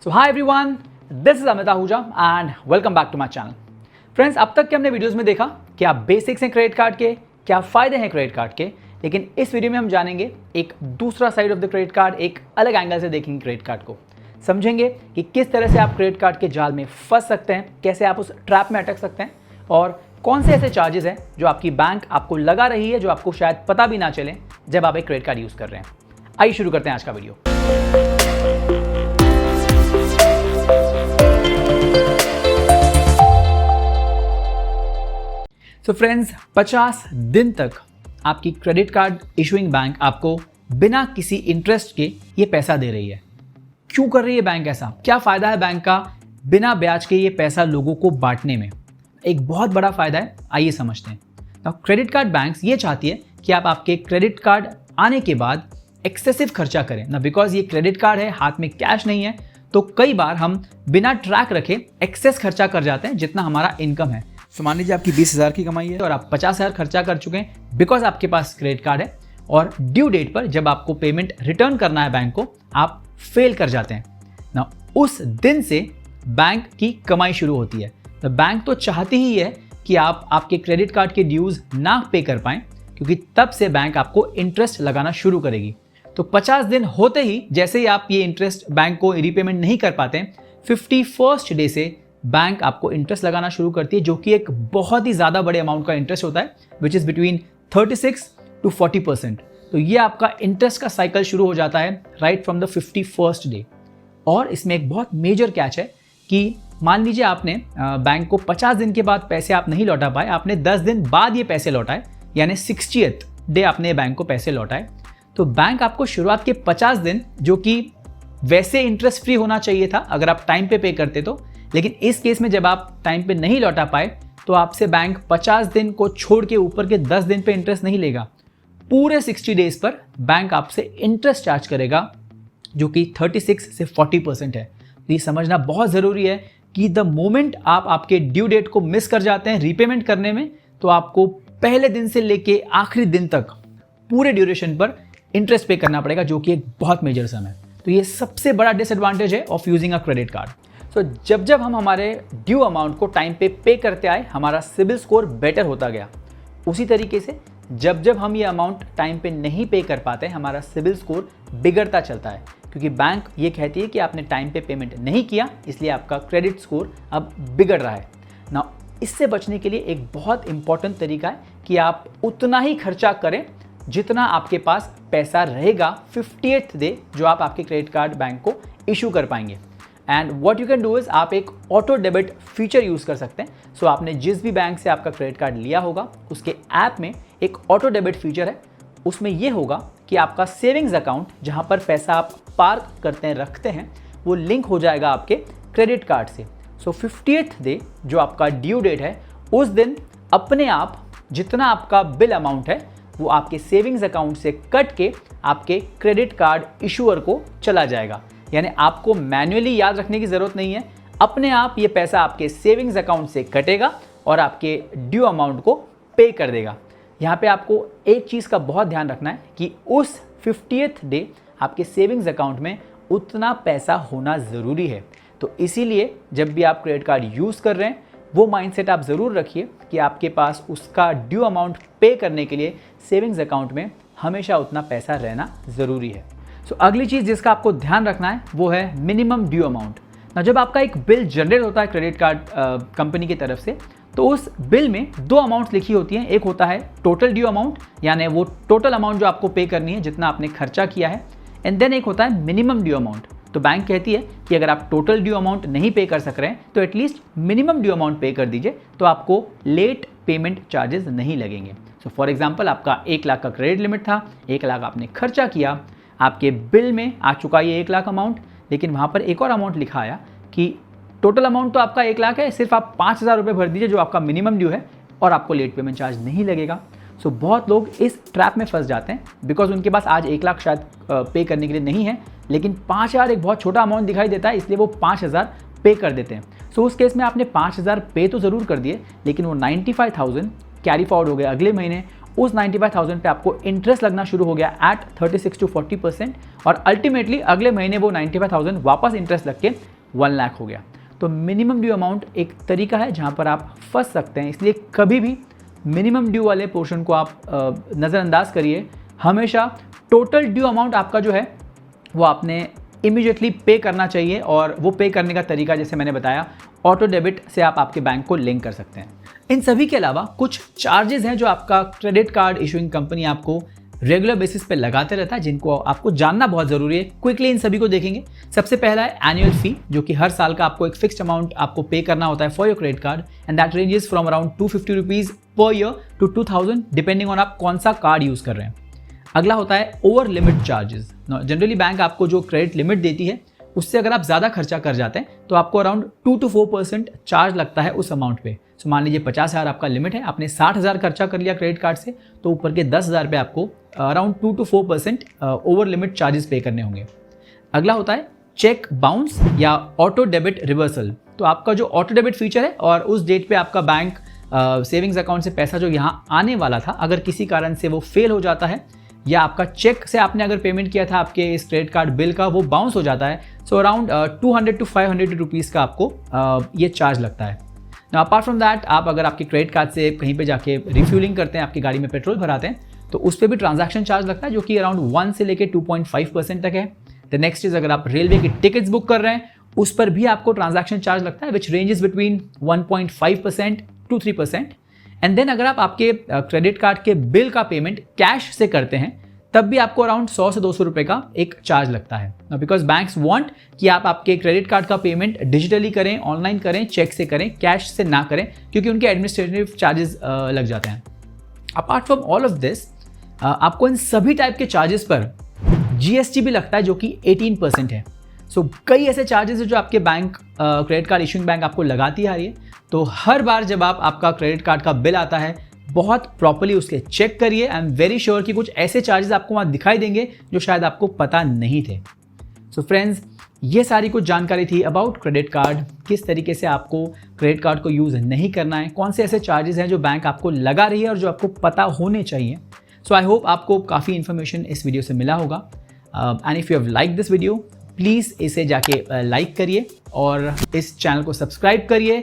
So hi everyone, this is Amit Ahuja and welcome back to my channel. Friends, अब तक के हमने वीडियोस में देखा क्या बेसिक्स हैं क्रेडिट कार्ड के, क्या फ़ायदे हैं क्रेडिट कार्ड के, लेकिन इस वीडियो में हम जानेंगे एक दूसरा side of the credit card, एक अलग एंगल से देखेंगे क्रेडिट कार्ड को, समझेंगे कि किस तरह से आप क्रेडिट कार्ड के जाल में फंस सकते हैं, कैसे आप उस ट्रैप में अटक सकते हैं और कौन से ऐसे चार्जेस हैं जो आपकी बैंक आपको लगा रही है, जो आपको शायद पता भी ना चले जब आप एक क्रेडिट कार्ड यूज़ कर रहे हैं। आइए शुरू करते हैं आज का वीडियो। सो फ्रेंड्स, 50 दिन तक आपकी क्रेडिट कार्ड इशूइंग बैंक आपको बिना किसी इंटरेस्ट के ये पैसा दे रही है। क्यों कर रही है बैंक ऐसा? क्या फ़ायदा है बैंक का बिना ब्याज के ये पैसा लोगों को बांटने में? एक बहुत बड़ा फ़ायदा है, आइए समझते हैं। तो क्रेडिट कार्ड बैंक्स ये चाहती है कि आप आपके क्रेडिट कार्ड आने के बाद एक्सेसिव खर्चा करें ना, बिकॉज ये क्रेडिट कार्ड है, हाथ में कैश नहीं है, तो कई बार हम बिना ट्रैक रखे एक्सेस खर्चा कर जाते हैं जितना हमारा इनकम है। तो मान लीजिए आपकी 20,000 की कमाई है और आप 50,000 खर्चा कर चुके हैं बिकॉज आपके पास क्रेडिट कार्ड है, और ड्यू डेट पर जब आपको पेमेंट रिटर्न करना है बैंक को, आप फेल कर जाते हैं ना। उस दिन से बैंक की कमाई शुरू होती है। तो बैंक तो चाहती ही है कि आप आपके क्रेडिट कार्ड के ड्यूज ना पे कर पाएं, क्योंकि तब से बैंक आपको इंटरेस्ट लगाना शुरू करेगी। तो 50 दिन होते ही जैसे ही आप ये इंटरेस्ट बैंक को रिपेमेंट नहीं कर पाते हैं, 51st डे से बैंक आपको इंटरेस्ट लगाना शुरू करती है, जो कि एक बहुत ही ज़्यादा बड़े अमाउंट का इंटरेस्ट होता है, विच इज़ बिटवीन 36 to 40%। तो ये आपका इंटरेस्ट का साइकिल शुरू हो जाता है right from the 51st day. और इसमें एक बहुत मेजर कैच है कि मान लीजिए आपने बैंक को 50 दिन के बाद पैसे आप नहीं लौटा पाए, आपने 10 दिन बाद ये पैसे लौटाए, यानी 60th डे आपने बैंक को पैसे लौटाए, तो बैंक आपको शुरुआत के 50 दिन, जो कि वैसे इंटरेस्ट फ्री होना चाहिए था अगर आप टाइम पे करते तो, लेकिन इस केस में जब आप टाइम पे नहीं लौटा पाए तो आपसे बैंक 50 दिन को छोड़ के ऊपर के 10 दिन पे इंटरेस्ट नहीं लेगा। पूरे 60 डेज पर बैंक आपसे इंटरेस्ट चार्ज करेगा, जो कि 36 से 40% है। तो ये समझना बहुत ज़रूरी है कि द मोमेंट आप आपके ड्यू डेट को मिस कर जाते हैं रीपेमेंट करने में, तो आपको पहले दिन से लेके आखिरी दिन तक पूरे ड्यूरेशन पर इंटरेस्ट पे करना पड़ेगा, जो कि एक बहुत मेजर सम है। तो ये सबसे बड़ा डिसएडवांटेज है of using a credit card. तो जब हम हमारे ड्यू अमाउंट को टाइम पे करते आए, हमारा सिबिल स्कोर बेटर होता गया। उसी तरीके से जब हम ये अमाउंट टाइम पे नहीं पे कर पाते, हमारा सिबिल स्कोर बिगड़ता चलता है, क्योंकि बैंक ये कहती है कि आपने टाइम पे पेमेंट नहीं किया, इसलिए आपका क्रेडिट स्कोर अब बिगड़ रहा है ना। इससे बचने के लिए एक बहुत इंपॉर्टेंट तरीका है कि आप उतना ही खर्चा करें जितना आपके पास पैसा रहेगा 50th डे, जो आप आपके क्रेडिट कार्ड बैंक को इशू कर पाएंगे। And what you can do is, आप एक ऑटो डेबिट फीचर यूज़ कर सकते हैं। सो आपने जिस भी बैंक से आपका क्रेडिट कार्ड लिया होगा, उसके ऐप में एक ऑटो डेबिट फीचर है। उसमें यह होगा कि आपका सेविंग्स अकाउंट, जहां पर पैसा आप पार्क करते हैं, रखते हैं, वो लिंक हो जाएगा आपके क्रेडिट कार्ड से। सो 50th डे जो आपका ड्यू डेट है, उस दिन अपने आप जितना आपका बिल अमाउंट है वो आपके सेविंग्स अकाउंट से कट के आपके क्रेडिट कार्ड इशूअर को चला जाएगा। यानी आपको मैन्युअली याद रखने की ज़रूरत नहीं है, अपने आप ये पैसा आपके सेविंग्स अकाउंट से कटेगा और आपके ड्यू अमाउंट को पे कर देगा। यहाँ पे आपको एक चीज़ का बहुत ध्यान रखना है कि उस 50th डे आपके सेविंग्स अकाउंट में उतना पैसा होना ज़रूरी है। तो इसीलिए जब भी आप क्रेडिट कार्ड यूज़ कर रहे हैं, वो माइंडसेट आप ज़रूर रखिए कि आपके पास उसका ड्यू अमाउंट पे करने के लिए सेविंग्स अकाउंट में हमेशा उतना पैसा रहना ज़रूरी है। सो अगली चीज़ जिसका आपको ध्यान रखना है वो है मिनिमम ड्यू अमाउंट। ना, जब आपका एक बिल जनरेट होता है क्रेडिट कार्ड कंपनी की तरफ से, तो उस बिल में 2 अमाउंट्स लिखी होती हैं। एक होता है टोटल ड्यू अमाउंट, यानी वो टोटल अमाउंट जो आपको पे करनी है जितना आपने खर्चा किया है, एंड देन एक होता है मिनिमम ड्यू अमाउंट। तो बैंक कहती है कि अगर आप टोटल ड्यू अमाउंट नहीं पे कर सक रहे हैं तो एटलीस्ट मिनिमम ड्यू अमाउंट पे कर दीजिए, तो आपको लेट पेमेंट चार्जेस नहीं लगेंगे। सो फॉर एग्जांपल, आपका 1 लाख का क्रेडिट लिमिट था, 1 लाख आपने खर्चा किया, आपके बिल में आ चुका ये 1 लाख अमाउंट, लेकिन वहाँ पर एक और अमाउंट लिखा आया कि टोटल अमाउंट तो आपका 1 लाख है, सिर्फ आप 5,000 रुपये भर दीजिए जो आपका मिनिमम ड्यू है, और आपको लेट पेमेंट चार्ज नहीं लगेगा। सो बहुत लोग इस ट्रैप में फंस जाते हैं, बिकॉज उनके पास आज 1 लाख शायद पे करने के लिए नहीं है, लेकिन 5,000 एक बहुत छोटा अमाउंट दिखाई देता है, इसलिए वो 5,000 पे कर देते हैं। सो उस केस में आपने 5,000 पे तो ज़रूर कर दिए, लेकिन वो 95,000 कैरी फॉरवर्ड हो गए अगले महीने, उस 95,000 पे आपको इंटरेस्ट लगना शुरू हो गया एट 36 to 40% और अल्टीमेटली अगले महीने वो 95,000 वापस इंटरेस्ट लग के 1 लाख हो गया। तो मिनिमम ड्यू अमाउंट एक तरीका है जहाँ पर आप फंस सकते हैं, इसलिए कभी भी मिनिमम ड्यू वाले पोर्शन को आप नज़रअंदाज करिए। हमेशा टोटल ड्यू अमाउंट आपका जो है वो आपने इमीडिएटली पे करना चाहिए और वो पे करने का तरीका जैसे मैंने बताया ऑटो डेबिट से आप आपके बैंक को लिंक कर सकते हैं। इन सभी के अलावा कुछ चार्जेस हैं जो आपका क्रेडिट कार्ड इशूइंग कंपनी आपको रेगुलर बेसिस पे लगाते रहता है, जिनको आपको जानना बहुत ज़रूरी है। क्विकली इन सभी को देखेंगे। सबसे पहला है एनुअल फी, जो कि हर साल का आपको एक फिक्स्ड अमाउंट आपको पे करना होता है for your credit card and that ranges from around 250 rupees per year to 2000 depending on आप कौन सा कार्ड यूज़ कर रहे हैं। अगला होता है over limit charges. Generally bank आपको जो क्रेडिट लिमिट देती है उससे अगर आप ज़्यादा खर्चा कर जाते हैं तो आपको अराउंड 2 to 4% चार्ज लगता है उस अमाउंट पे। सो मान लीजिए 50,000 आपका लिमिट है, आपने 60,000 खर्चा कर लिया क्रेडिट कार्ड से, तो ऊपर के 10,000 पे आपको around 2 to 4% over limit charges पे करने होंगे। अगला होता है चेक बाउंस या ऑटो डेबिट रिवर्सल। तो आपका जो ऑटो डेबिट फीचर है और उस डेट पे आपका बैंक सेविंग्स अकाउंट से पैसा जो यहाँ आने वाला था, अगर किसी कारण से वो फेल हो जाता है या आपका चेक से आपने अगर पेमेंट किया था आपके इस क्रेडिट कार्ड बिल का, वो बाउंस हो जाता है, सो अराउंड 200 to 500 रुपीज़ का आपको ये चार्ज लगता है। अपार्ट फ्रॉम दैट, आप अगर आपके क्रेडिट कार्ड से कहीं पे जाके रिफ्यूलिंग करते हैं, आपकी गाड़ी में पेट्रोल भराते हैं, तो उस पर भी ट्रांजैक्शन चार्ज लगता है जो कि अराउंड 1 से लेकर 2.5% तक है। द नेक्स्ट इज अगर आप रेलवे की टिकट्स बुक कर रहे हैं उस पर भी आपको ट्रांजैक्शन चार्ज लगता है which ranges between 1.5% to 3%। And then अगर आप आपके क्रेडिट कार्ड के बिल का पेमेंट कैश से करते हैं तब भी आपको अराउंड 100 से 200 रुपये का एक चार्ज लगता है। बिकॉज बैंक्स वांट कि आप आपके क्रेडिट कार्ड का पेमेंट डिजिटली करें, ऑनलाइन करें, चेक से करें, कैश से ना करें, क्योंकि उनके एडमिनिस्ट्रेटिव चार्जेस लग जाते हैं। Apart from all of this, आपको इन सभी टाइप के चार्जेस पर जीएसटी भी लगता है जो कि 18% है। सो कई ऐसे चार्जेस है जो आपके bank credit card issuing bank आपको लगाती आ रही है। तो हर बार जब आपका क्रेडिट कार्ड का बिल आता है बहुत प्रॉपर्ली उसके चेक करिए। आई एम वेरी श्योर कि कुछ ऐसे चार्जेस आपको वहाँ दिखाई देंगे जो शायद आपको पता नहीं थे। सो फ्रेंड्स, ये सारी कुछ जानकारी थी अबाउट क्रेडिट कार्ड, किस तरीके से आपको क्रेडिट कार्ड को यूज़ नहीं करना है, कौन से ऐसे चार्जेस हैं जो बैंक आपको लगा रही है और जो आपको पता होने चाहिए। सो आई होप आपको काफ़ी इन्फॉर्मेशन इस वीडियो से मिला होगा। And if you have like this video, please इसे जाके लाइक करिए और इस चैनल को सब्सक्राइब करिए।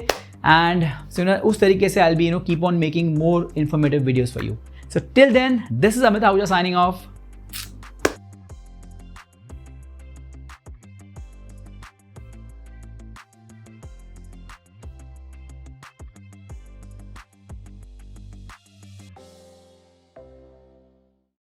And so उस तरीके से I'll be keep on making more informative videos for you. So till then, this is Amit Ahuja signing off.